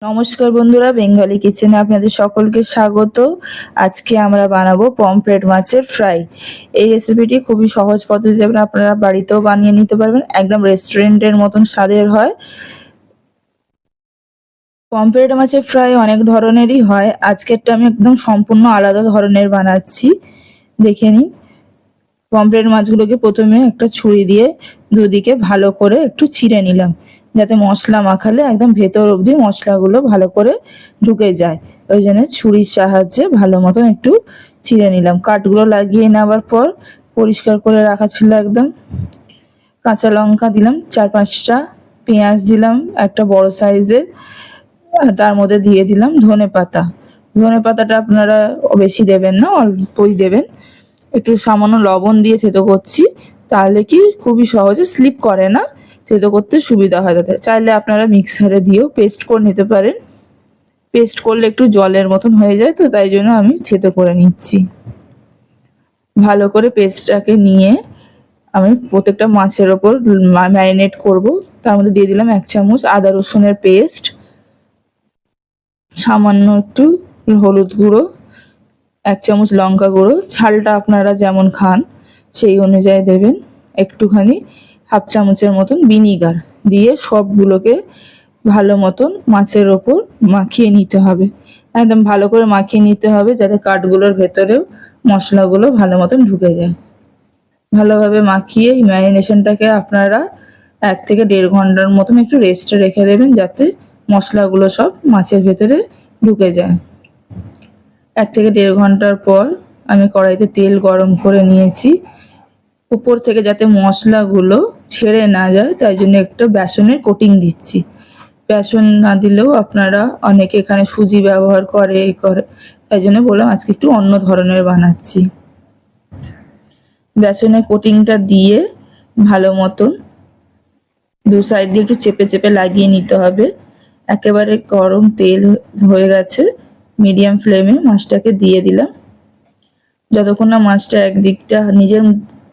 নমস্কার বন্ধুরা, বেঙ্গলি কিচেনে আপনাদের সকলকে স্বাগত। আজকে আমরা বানাবো পমফ্রেট মাছের ফ্রাই। এই রেসিপিটি খুবই সহজ পদ্ধতিতে আপনারা বাড়িতেও বানিয়ে নিতে পারবেন, একদম রেস্টুরেন্টের মতন স্বাদের হয়। পমফ্রেট মাছের ফ্রাই অনেক ধরনেরই হয়, আজকেরটা আমি একদম সম্পূর্ণ আলাদা ধরনের বানাচ্ছি। দেখে নিন। পমফ্রেট মাছগুলোকে প্রথমে একটা ছুরি দিয়ে দুদিকে ভালো করে একটু চিড়ে নিলাম, যাতে মশলা মাখালে একদম ভেতর অবধি মশলাগুলো ভালো করে ঢুকে যায়। ওই জন্য ছুরির সাহায্যে ভালো মতন একটু চিড়ে নিলাম। কাঠগুলো লাগিয়ে নেওয়ার পর পরিষ্কার করে রাখা ছিল একদম। কাঁচা লঙ্কা দিলাম 4-5টা, পেঁয়াজ দিলাম একটা বড় সাইজের, তার মধ্যে দিয়ে দিলাম ধনে পাতা। ধনে পাতাটা আপনারা বেশি দেবেন না, অল্পই দেবেন। একটু সামান্য লবণ দিয়ে থেতো করছি, তাহলে কি খুবই সহজে স্লিপ করে না, থেতো করতে সুবিধা হয় তাদের। চাইলে আপনারা মিক্সারে দিয়েও পেস্ট করে নিতে পারেন। পেস্ট করলে একটু জলের মতন হয়ে যায়, তো তাই জন্য আমি থেতো করে নিচ্ছি। ভালো করে পেস্টটাকে নিয়ে আমি প্রত্যেকটা মাছের ওপর ম্যারিনেট করব। তার মধ্যে দিয়ে দিলাম 1 চামচ আদা রসুনের পেস্ট, সামান্য একটু হলুদ গুঁড়ো, 1 চামচ লঙ্কা গুঁড়ো, ঝালটা আপনারা যেমন খান সেই অনুযায়ী দেবেন। একটুখানি 1/2 চামচের মতন ভিনিগার দিয়ে সবগুলোকে ভালো মতন মাছের ওপর মাখিয়ে নিতে হবে। একদম ভালো করে মাখিয়ে নিতে হবে, যাতে কাঠগুলোর ভেতরেও মশলাগুলো ভালো মতন ঢুকে যায়। ভালোভাবে মাখিয়ে ম্যারিনেশনটাকে আপনারা 1 থেকে 1.5 ঘন্টার মতন একটু রেস্টে রেখে দেবেন, যাতে মশলাগুলো সব মাছের ভেতরে ঢুকে যায়। 1 থেকে 1.5 ঘন্টার পর আমি কড়াইতে তেল গরম করে নিয়েছি। উপর থেকে যাতে মশলাগুলো ছেড়ে না যায়, তাই জন্য একটা বেসনের কোটিং দিচ্ছি। বেসন না দিলেও আপনারা অনেকে এখানে সুজি ব্যবহার করে, তাই জন্য বললাম আজকে একটু অন্য ধরনের বানাচ্ছি। বেসনের কোটিংটা দিয়ে ভালো মতন দু সাইড দিয়ে একটু চেপে চেপে লাগিয়ে নিতে হবে। একেবারে গরম তেল হয়ে গেছে, মিডিয়াম ফ্লেমে মাছটাকে দিয়ে দিলাম। যতক্ষণ না মাছটা একদিকটা নিজের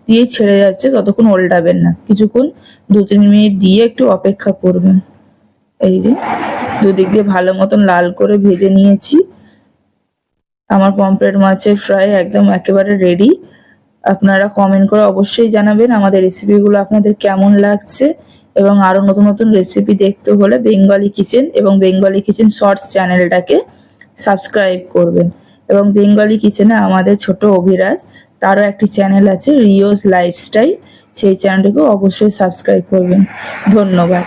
দিয়ে ছেড়ে যাচ্ছে ততক্ষণ উল্টাবেন না, কিছুক্ষণ 2-3 মিনিট দিয়ে একটু অপেক্ষা করবেন। এই যে দুদিক দিয়ে ভালো মতন লাল করে ভেজে নিয়েছি। আমার পমফ্রেট মাছের ফ্রাই একদম একেবারে রেডি। আপনারা কমেন্ট করে অবশ্যই জানাবেন আমাদের রেসিপিগুলো আপনাদের কেমন লাগছে, এবং আরও নতুন নতুন রেসিপি দেখতে হলে বেঙ্গলি কিচেন এবং বেঙ্গলি কিচেন শর্টস চ্যানেলটাকে সাবস্ক্রাইব করবেন। এবং বেঙ্গলি কিচেনে আমাদের ছোট অভিরাজ, তারও একটি চ্যানেল আছে রিওস লাইফস্টাইল, সেই চ্যানেলটিকেও অবশ্যই সাবস্ক্রাইব করবেন। ধন্যবাদ।